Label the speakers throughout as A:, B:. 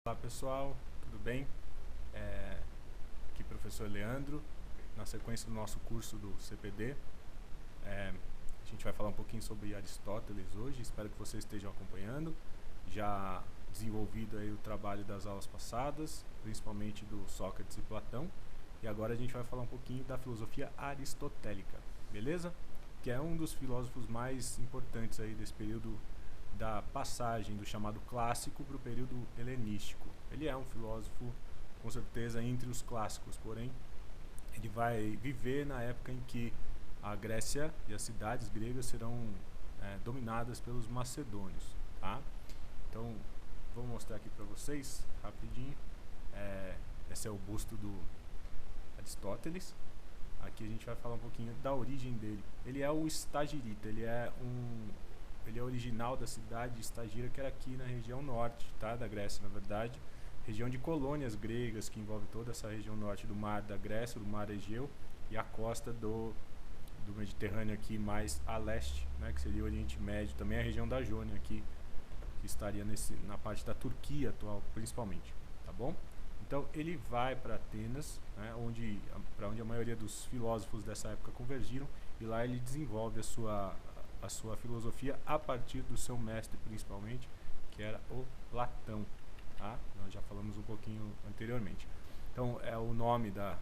A: Olá pessoal, tudo bem? Aqui professor Leandro, na sequência do nosso curso do CPD. A gente vai falar um pouquinho sobre Aristóteles hoje, espero que vocês estejam acompanhando. Já desenvolvido aí o trabalho das aulas passadas, principalmente do Sócrates e Platão. E agora a gente vai falar um pouquinho da filosofia aristotélica, beleza? Que é um dos filósofos mais importantes aí desse período da passagem do chamado clássico para o período helenístico. Ele é um filósofo, com certeza, entre os clássicos, porém, ele vai viver na época em que a Grécia e as cidades gregas serão dominadas pelos macedônios, tá? Então, vou mostrar aqui para vocês, rapidinho. Esse é o busto do Aristóteles. Aqui a gente vai falar um pouquinho da origem dele. Ele é o Estagirita, ele é original da cidade de Estagira, que era aqui na região norte, tá? Da Grécia, na verdade. Região de colônias gregas, que envolve toda essa região norte do mar da Grécia, do mar Egeu, e a costa do Mediterrâneo aqui mais a leste, né? Que seria o Oriente Médio, também a região da Jônia aqui, que estaria na parte da Turquia atual, principalmente, tá bom? Então ele vai para Atenas, né, para onde a maioria dos filósofos dessa época convergiram, e lá ele desenvolve a sua filosofia a partir do seu mestre, principalmente, que era o Platão, tá? Nós já falamos um pouquinho anteriormente. Então, o nome da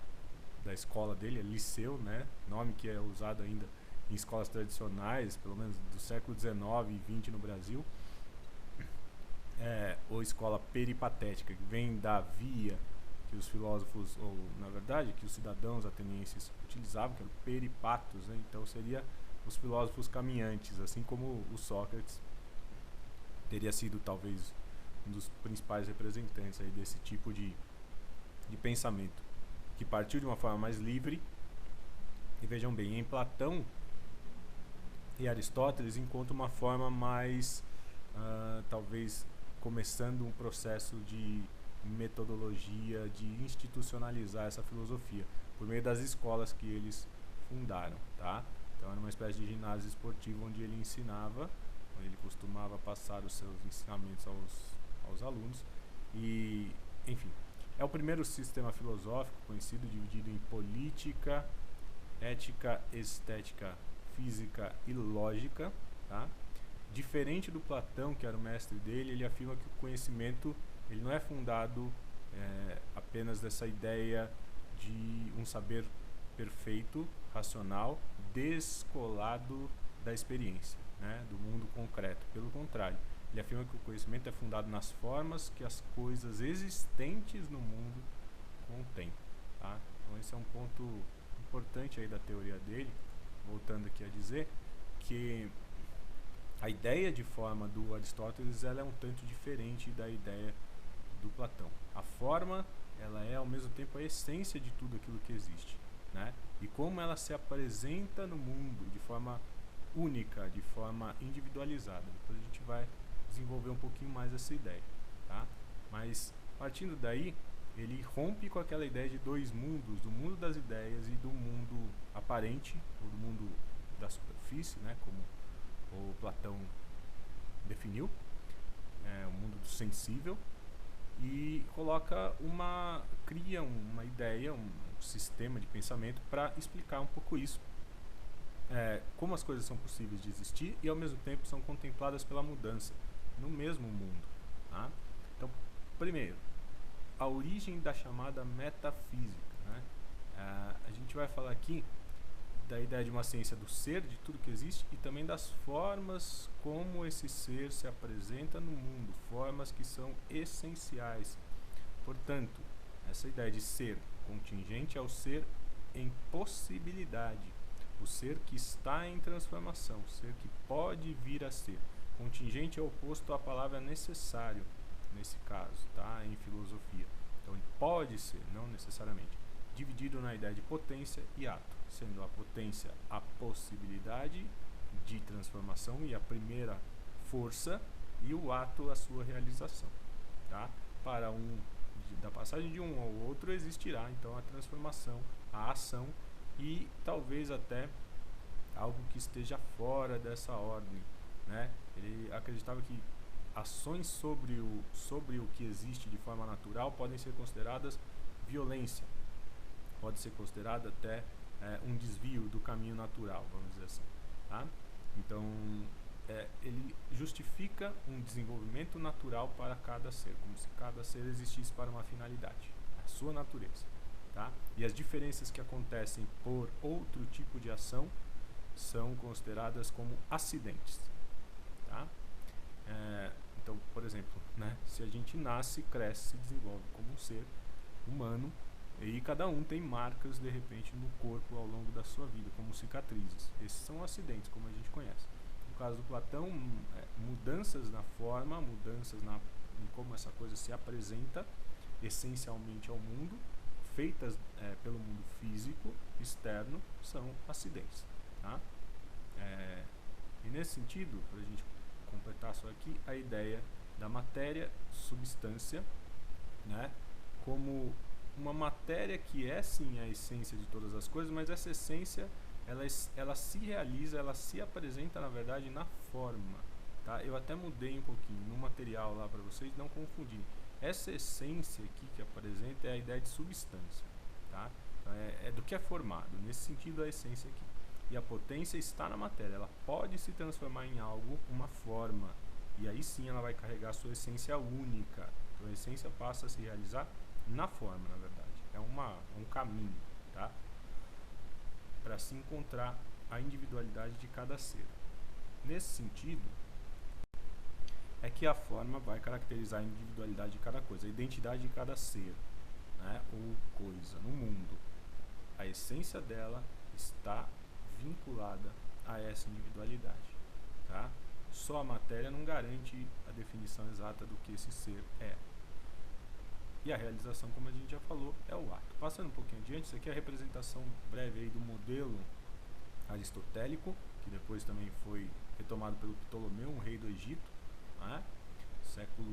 A: escola dele é Liceu, né? Nome que é usado ainda em escolas tradicionais, pelo menos do século XIX e XX no Brasil. Ou escola peripatética, que vem da via que os filósofos, ou na verdade, que os cidadãos atenienses utilizavam, que era o peripatos, né? Então seria os filósofos caminhantes, assim como o Sócrates teria sido talvez um dos principais representantes aí desse tipo de pensamento, que partiu de uma forma mais livre. E vejam bem, em Platão e Aristóteles encontra uma forma mais, talvez começando um processo de metodologia, de institucionalizar essa filosofia, por meio das escolas que eles fundaram, tá? Então era uma espécie de ginásio esportivo onde ele ensinava, onde ele costumava passar os seus ensinamentos aos alunos. E, enfim, é o primeiro sistema filosófico conhecido, dividido em política, ética, estética, física e lógica, tá? Diferente do Platão, que era o mestre dele, ele afirma que o conhecimento ele não é fundado apenas dessa ideia de um saber perfeito, racional, descolado da experiência, né, do mundo concreto. Pelo contrário, ele afirma que o conhecimento é fundado nas formas que as coisas existentes no mundo contêm, tá? Então esse é um ponto importante aí da teoria dele, voltando aqui a dizer que a ideia de forma do Aristóteles ela é um tanto diferente da ideia do Platão. A forma ela é ao mesmo tempo a essência de tudo aquilo que existe, né? E como ela se apresenta no mundo de forma única, de forma individualizada. Depois a gente vai desenvolver um pouquinho mais essa ideia, tá? Mas partindo daí, ele rompe com aquela ideia de dois mundos, do mundo das ideias e do mundo aparente, ou do mundo da superfície, né, como o Platão definiu, o mundo do sensível, e cria uma ideia, um sistema de pensamento para explicar um pouco isso, como as coisas são possíveis de existir e ao mesmo tempo são contempladas pela mudança no mesmo mundo, tá? Então, primeiro, a origem da chamada metafísica, né? A gente vai falar aqui da ideia de uma ciência do ser, de tudo que existe, e também das formas como esse ser se apresenta no mundo, formas que são essenciais. Portanto, essa ideia de ser contingente é o ser em possibilidade, o ser que está em transformação, o ser que pode vir a ser. Contingente é oposto à palavra necessário, nesse caso, tá? Em filosofia. Então ele pode ser, não necessariamente. Dividido na ideia de potência e ato, sendo a potência a possibilidade de transformação e a primeira força, e o ato a sua realização, tá? Da passagem de um ao outro existirá então a transformação, a ação e talvez até algo que esteja fora dessa ordem, né? Ele acreditava que ações sobre o que existe de forma natural podem ser consideradas violência. Pode ser considerado até um desvio do caminho natural, vamos dizer assim. Tá? Então, ele justifica um desenvolvimento natural para cada ser, como se cada ser existisse para uma finalidade, a sua natureza. Tá? E as diferenças que acontecem por outro tipo de ação são consideradas como acidentes. Tá? Então, por exemplo, né, se a gente nasce, cresce, se desenvolve como um ser humano, e cada um tem marcas, de repente, no corpo ao longo da sua vida, como cicatrizes. Esses são acidentes, como a gente conhece. No caso do Platão, mudanças na forma, mudanças em como essa coisa se apresenta essencialmente ao mundo, feitas pelo mundo físico externo, são acidentes. Tá? E nesse sentido, para a gente completar só aqui, a ideia da matéria, substância, né, como uma matéria que é sim a essência de todas as coisas, mas essa essência ela se realiza, ela se apresenta na verdade na forma. Tá? Eu até mudei um pouquinho no material lá para vocês não confundirem. Essa essência aqui que apresenta é a ideia de substância. Tá? Então, é do que é formado, nesse sentido a essência aqui. E a potência está na matéria, ela pode se transformar em algo, uma forma, e aí sim ela vai carregar a sua essência única. Então a essência passa a se realizar na forma, na verdade. É um caminho, tá? Para se encontrar a individualidade de cada ser. Nesse sentido, é que a forma vai caracterizar a individualidade de cada coisa, a identidade de cada ser, né, ou coisa no mundo. A essência dela está vinculada a essa individualidade. Tá? Só a matéria não garante a definição exata do que esse ser é. E a realização, como a gente já falou, é o ato. Passando um pouquinho adiante, isso aqui é a representação breve aí do modelo aristotélico, que depois também foi retomado pelo Ptolomeu, um rei do Egito, né? Século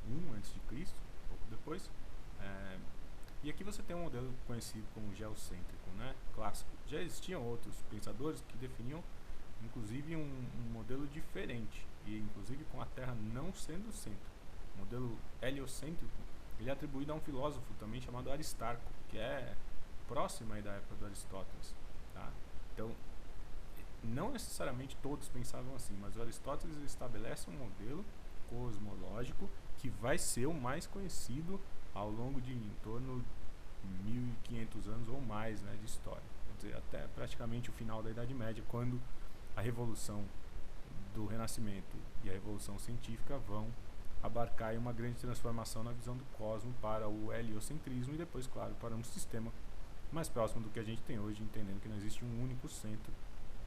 A: I a.C., pouco depois. E aqui você tem um modelo conhecido como geocêntrico, né? Clássico. Já existiam outros pensadores que definiam, inclusive, um modelo diferente, e inclusive com a Terra não sendo o centro. O modelo heliocêntrico, ele é atribuído a um filósofo também chamado Aristarco, que é próximo aí da época do Aristóteles. Tá? Então, não necessariamente todos pensavam assim, mas o Aristóteles estabelece um modelo cosmológico que vai ser o mais conhecido ao longo de em torno de 1500 anos ou mais, né, de história. Quer dizer, até praticamente o final da Idade Média, quando a revolução do Renascimento e a revolução científica vão abarcar uma grande transformação na visão do cosmos para o heliocentrismo e depois, claro, para um sistema mais próximo do que a gente tem hoje, entendendo que não existe um único centro,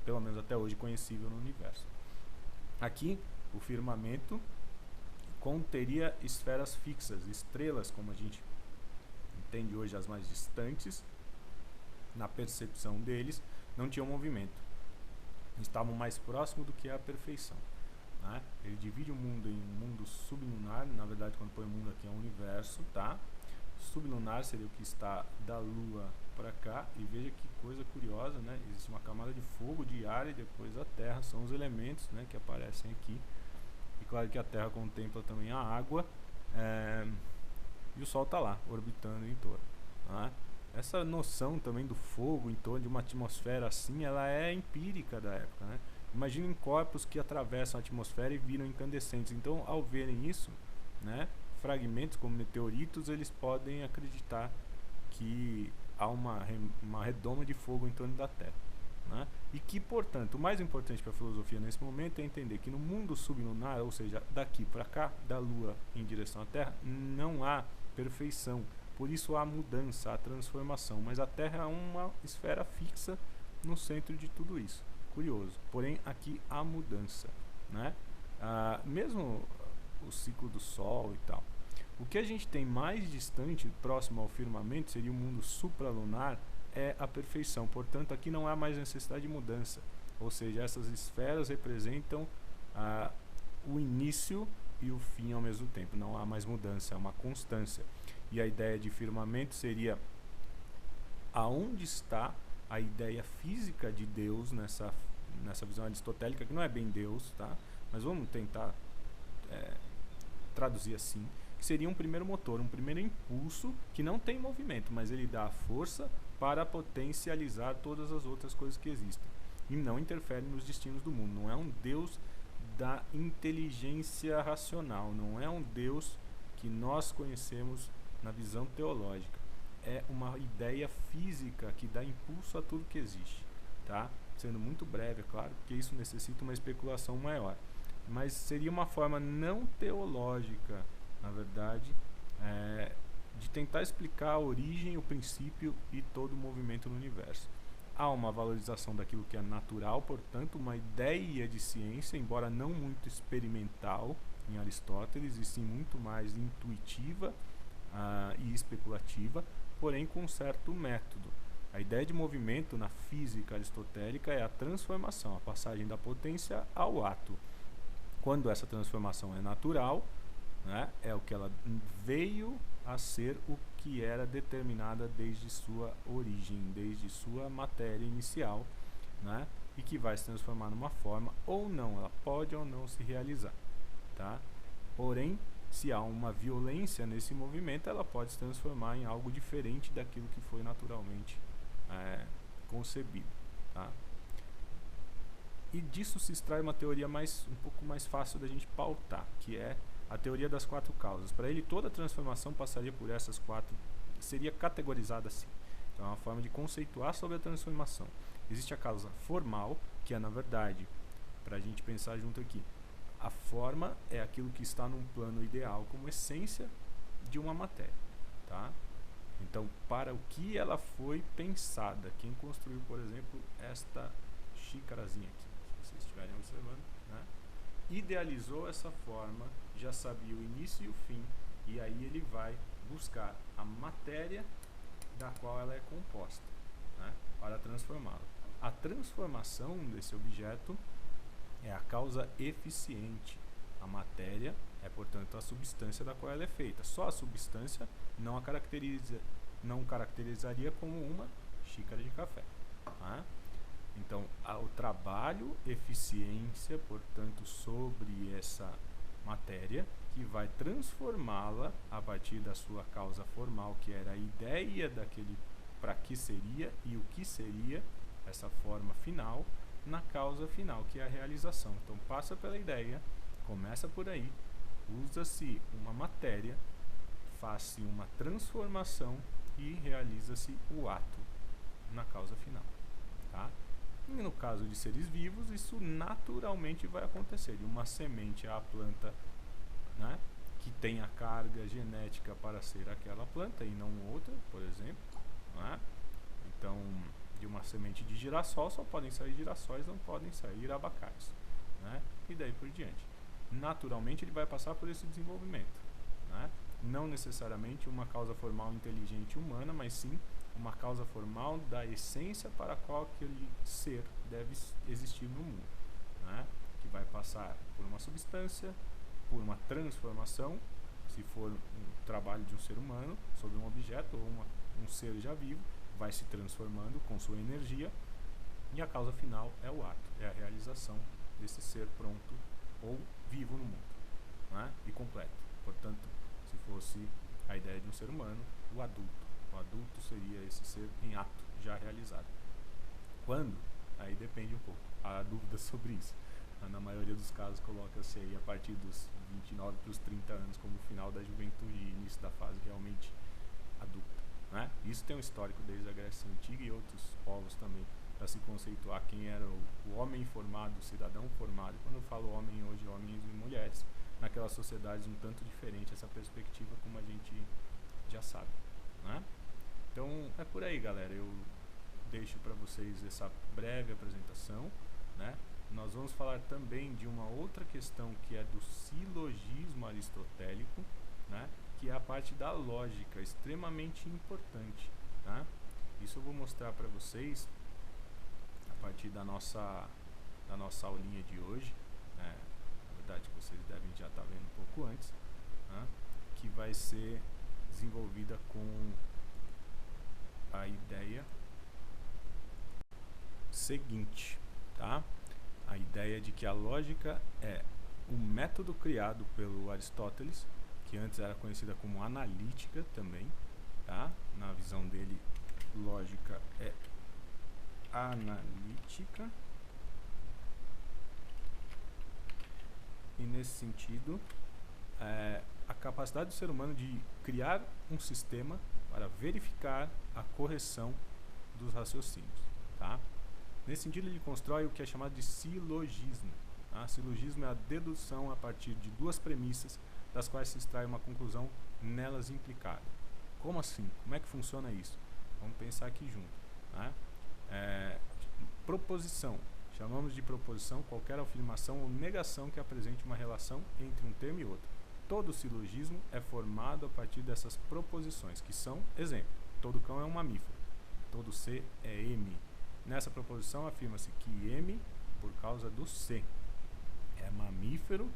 A: pelo menos até hoje, conhecível no universo. Aqui, o firmamento conteria esferas fixas, estrelas, como a gente entende hoje as mais distantes, na percepção deles, não tinham movimento. Estavam mais próximos do que a perfeição. Né? Ele divide o mundo em um mundo sublunar, na verdade quando põe o mundo aqui é o universo, tá? Sublunar seria o que está da Lua para cá, e veja que coisa curiosa, né? Existe uma camada de fogo, de ar e depois a Terra, são os elementos, né, que aparecem aqui. E claro que a Terra contempla também a água, e o Sol está lá, orbitando em torno. Né? Essa noção também do fogo em torno de uma atmosfera assim, ela é empírica da época, né? Imaginem corpos que atravessam a atmosfera e viram incandescentes. Então, ao verem isso, né, fragmentos como meteoritos, eles podem acreditar que há uma redoma de fogo em torno da Terra. Né? E que, portanto, o mais importante para a filosofia nesse momento é entender que no mundo sublunar, ou seja, daqui para cá, da Lua em direção à Terra, não há perfeição. Por isso há mudança, há transformação. Mas a Terra é uma esfera fixa no centro de tudo isso. Curioso. Porém, aqui há mudança. Né? Mesmo o ciclo do Sol e tal. O que a gente tem mais distante, próximo ao firmamento, seria o mundo supralunar, é a perfeição. Portanto, aqui não há mais necessidade de mudança. Ou seja, essas esferas representam o início e o fim ao mesmo tempo. Não há mais mudança, é uma constância. E a ideia de firmamento seria aonde está a ideia física de Deus nessa visão aristotélica, que não é bem Deus, tá? Mas vamos tentar traduzir assim, que seria um primeiro motor, um primeiro impulso que não tem movimento, mas ele dá força para potencializar todas as outras coisas que existem e não interfere nos destinos do mundo. Não é um Deus da inteligência racional, não é um Deus que nós conhecemos na visão teológica. É uma ideia física que dá impulso a tudo que existe, tá? Sendo muito breve, é claro, porque isso necessita uma especulação maior. Mas seria uma forma não teológica, na verdade, de tentar explicar a origem, o princípio e todo o movimento no universo. Há uma valorização daquilo que é natural, portanto, uma ideia de ciência, embora não muito experimental em Aristóteles, e sim muito mais intuitiva e especulativa, porém com um certo método. A ideia de movimento na física aristotélica é a transformação, a passagem da potência ao ato. Quando essa transformação é natural, né, é o que ela veio a ser, o que era determinada desde sua origem, desde sua matéria inicial, né, e que vai se transformar numa forma ou não, ela pode ou não se realizar, tá? Porém, se há uma violência nesse movimento, ela pode se transformar em algo diferente daquilo que foi naturalmente concebido, tá? E disso se extrai uma teoria um pouco mais fácil da gente pautar, que é a teoria das 4 causas. Para ele, toda transformação passaria por essas 4, seria categorizada assim. Então, é uma forma de conceituar sobre a transformação. Existe a causa formal, que é, na verdade, para a gente pensar junto aqui, a forma é aquilo que está num plano ideal como essência de uma matéria, tá? Então, para o que ela foi pensada? Quem construiu, por exemplo, esta xícarazinha aqui, se vocês estiverem observando, né? Idealizou essa forma, já sabia o início e o fim, e aí ele vai buscar a matéria da qual ela é composta, né? Para transformá-la. A transformação desse objeto é a causa eficiente. A matéria é, portanto, a substância da qual ela é feita. Só a substância não caracterizaria como uma xícara de café, tá? Então, o trabalho, eficiência, portanto, sobre essa matéria, que vai transformá-la a partir da sua causa formal, que era a ideia daquele para que seria e o que seria essa forma final, na causa final, que é a realização. Então, passa pela ideia, começa por aí, usa-se uma matéria, faz-se uma transformação e realiza-se o ato na causa final, tá? E no caso de seres vivos, isso naturalmente vai acontecer. De uma semente à planta, né, que tem a carga genética para ser aquela planta e não outra, por exemplo, né? Então, de uma semente de girassol só podem sair girassóis, não podem sair abacates, né? E daí por diante. Naturalmente ele vai passar por esse desenvolvimento, né? Não necessariamente uma causa formal inteligente humana, mas sim uma causa formal da essência para a qual aquele ser deve existir no mundo, né? Que vai passar por uma substância, por uma transformação, se for um trabalho de um ser humano sobre um objeto ou um ser já vivo, vai se transformando com sua energia, e a causa final é o ato, é a realização desse ser pronto ou vivo no mundo, né? E completo. Portanto, se fosse a ideia de um ser humano, o adulto seria esse ser em ato, já realizado. Quando? Aí depende um pouco. Há dúvidas sobre isso. Na maioria dos casos coloca-se aí a partir dos 29 para os 30 anos como final da juventude e início da fase realmente adulta, né? Isso tem um histórico desde a Grécia Antiga e outros povos também, para se conceituar quem era o homem formado, o cidadão formado. Quando eu falo homem hoje, homens e mulheres, naquelas sociedades um tanto diferente essa perspectiva, como a gente já sabe, né? Então é por aí, galera. Eu deixo para vocês essa breve apresentação, né? Nós vamos falar também de uma outra questão que é do silogismo aristotélico, né? Que é a parte da lógica, extremamente importante, tá? Isso eu vou mostrar para vocês a partir da nossa aulinha de hoje, né? Na verdade que vocês devem já estar vendo um pouco antes, né? Que vai ser desenvolvida com a ideia seguinte, tá? A ideia de que a lógica é o método criado pelo Aristóteles, que antes era conhecida como analítica também, tá? Na visão dele, lógica é analítica. E nesse sentido, a capacidade do ser humano de criar um sistema para verificar a correção dos raciocínios, tá? Nesse sentido, ele constrói o que é chamado de silogismo. Tá? Silogismo é a dedução a partir de duas premissas, das quais se extrai uma conclusão nelas implicada. Como assim? Como é que funciona isso? Vamos pensar aqui junto. Tá? Proposição. Chamamos de proposição qualquer afirmação ou negação que apresente uma relação entre um termo e outro. Todo silogismo é formado a partir dessas proposições, que são, exemplo, todo cão é um mamífero, todo C é M. Nessa proposição afirma-se que M, por causa do C, é mamífero,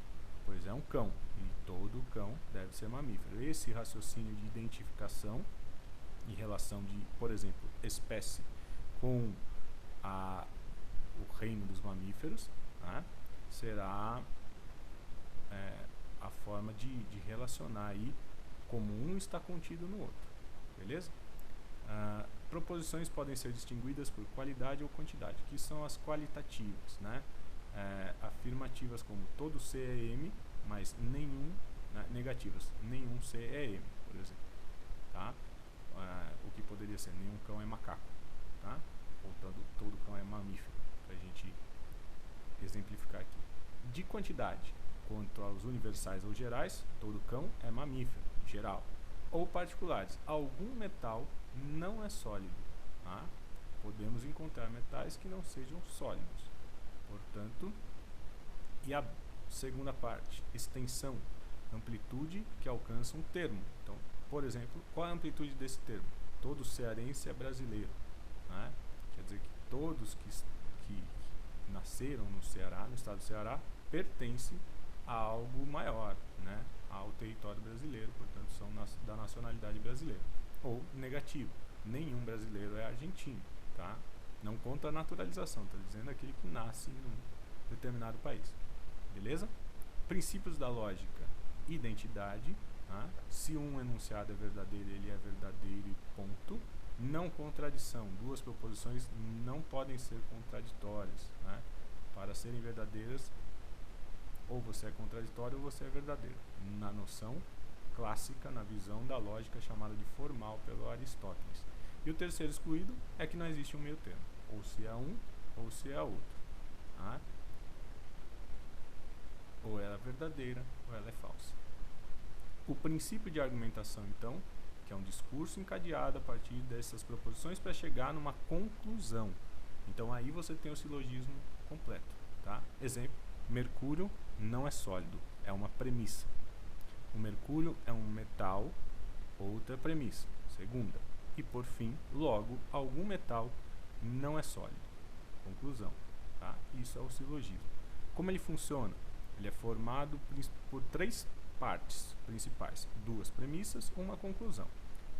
A: pois é um cão, e todo cão deve ser mamífero. Esse raciocínio de identificação em relação de, por exemplo, espécie com o reino dos mamíferos, né, será a forma de relacionar aí como um está contido no outro, beleza? Proposições podem ser distinguidas por qualidade ou quantidade, que são as qualitativas, né? Afirmativas como todo C é M, mas nenhum, né, negativas, nenhum C é M, por exemplo, tá? O que poderia ser nenhum cão é macaco, tá? Ou todo cão é mamífero, para a gente exemplificar aqui. De quantidade, quanto aos universais ou gerais, todo cão é mamífero, geral. Ou particulares, algum metal não é sólido. Tá? Podemos encontrar metais que não sejam sólidos. Portanto, e a segunda parte, extensão, amplitude que alcança um termo. Então, por exemplo, qual é a amplitude desse termo? Todo cearense é brasileiro. Né? Quer dizer que todos que nasceram no Ceará, no estado do Ceará, pertencem a algo maior, né? Ao território brasileiro, portanto são da nacionalidade brasileira. Ou negativo, nenhum brasileiro é argentino, tá? Não conta a naturalização, está dizendo aquele que nasce em um determinado país, beleza? Princípios da lógica, identidade, tá? Se um enunciado é verdadeiro, ele é verdadeiro e ponto. Não contradição, duas proposições não podem ser contraditórias, né? Para serem verdadeiras, ou você é contraditório ou você é verdadeiro, na noção clássica, na visão da lógica chamada de formal pelo Aristóteles. E o terceiro excluído é que não existe um meio termo, ou se é um ou se é outro, tá? Ou ela é verdadeira ou ela é falsa. O princípio de argumentação, então, que é um discurso encadeado a partir dessas proposições para chegar numa conclusão. Então aí você tem o silogismo completo, tá? Exemplo, mercúrio não é sólido, é uma premissa. O mercúrio é um metal, outra premissa, segunda. E por fim, logo, algum metal não é sólido, conclusão, tá? Isso é o silogismo. Como ele funciona? Ele é formado por três partes principais, duas premissas, uma conclusão.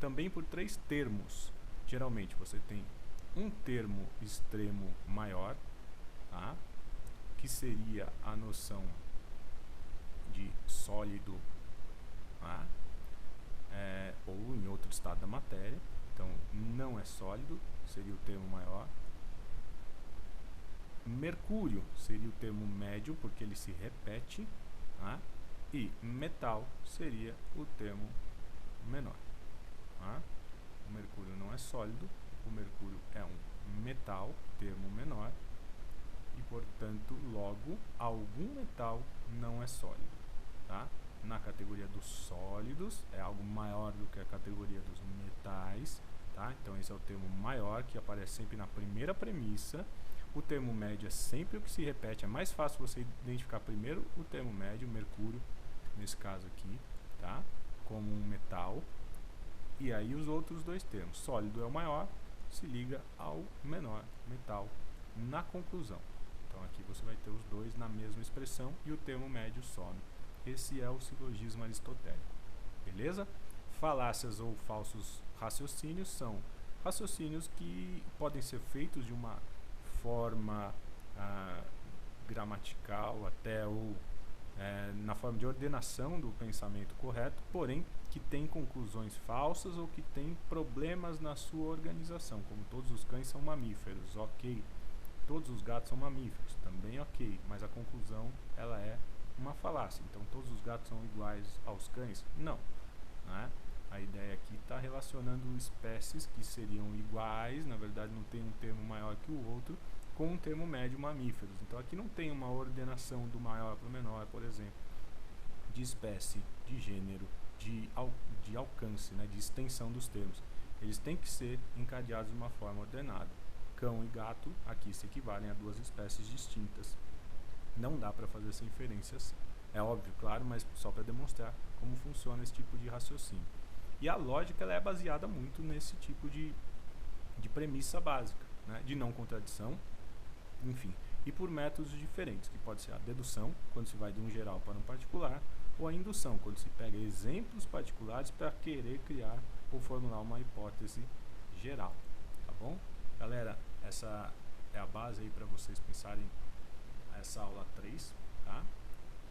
A: Também por três termos. Geralmente você tem um termo extremo maior, tá? Que seria a noção de sólido, tá? Ou em outro estado da matéria. Então, não é sólido, seria o termo maior. Mercúrio seria o termo médio, porque ele se repete, tá? E metal seria o termo menor. Tá? O mercúrio não é sólido, o mercúrio é um metal, termo menor, e portanto, logo, algum metal não é sólido. Tá? Na categoria dos sólidos, é algo maior do que a categoria dos metais. Tá? Então esse é o termo maior, que aparece sempre na primeira premissa. O termo médio é sempre o que se repete, é mais fácil você identificar primeiro o termo médio, mercúrio, nesse caso aqui, tá? Como um metal. E aí os outros dois termos, sólido é o maior, se liga ao menor, metal, na conclusão. Então aqui você vai ter os dois na mesma expressão e o termo médio some. Esse é o silogismo aristotélico, beleza? Falácias ou falsos raciocínios são raciocínios que podem ser feitos de uma forma gramatical até ou na forma de ordenação do pensamento correto, porém que tem conclusões falsas ou que tem problemas na sua organização, como todos os cães são mamíferos, ok. Todos os gatos são mamíferos, também ok, mas a conclusão ela é uma falácia. Então todos os gatos são iguais aos cães? Não, né? A ideia aqui está relacionando espécies que seriam iguais, na verdade não tem um termo maior que o outro, com um termo médio mamíferos. Então aqui não tem uma ordenação do maior para o menor, por exemplo, de espécie, de gênero, de alcance, né, de extensão dos termos. Eles têm que ser encadeados de uma forma ordenada. Cão e gato aqui se equivalem a duas espécies distintas. Não dá para fazer essa inferência assim. É óbvio, claro, mas só para demonstrar como funciona esse tipo de raciocínio. E a lógica ela é baseada muito nesse tipo de premissa básica, né, de não contradição, enfim, e por métodos diferentes, que pode ser a dedução, quando se vai de um geral para um particular, ou a indução, quando se pega exemplos particulares para querer criar ou formular uma hipótese geral, tá bom? Galera, essa é a base aí para vocês pensarem essa aula 3, tá?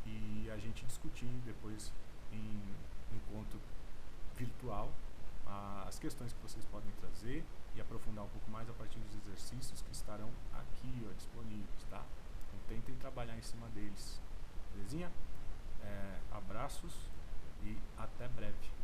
A: E a gente discutir depois em encontro virtual as questões que vocês podem trazer e aprofundar um pouco mais a partir dos exercícios que estarão aqui, ó, disponíveis, tá? Então tentem trabalhar em cima deles, belezinha? Abraços e até breve.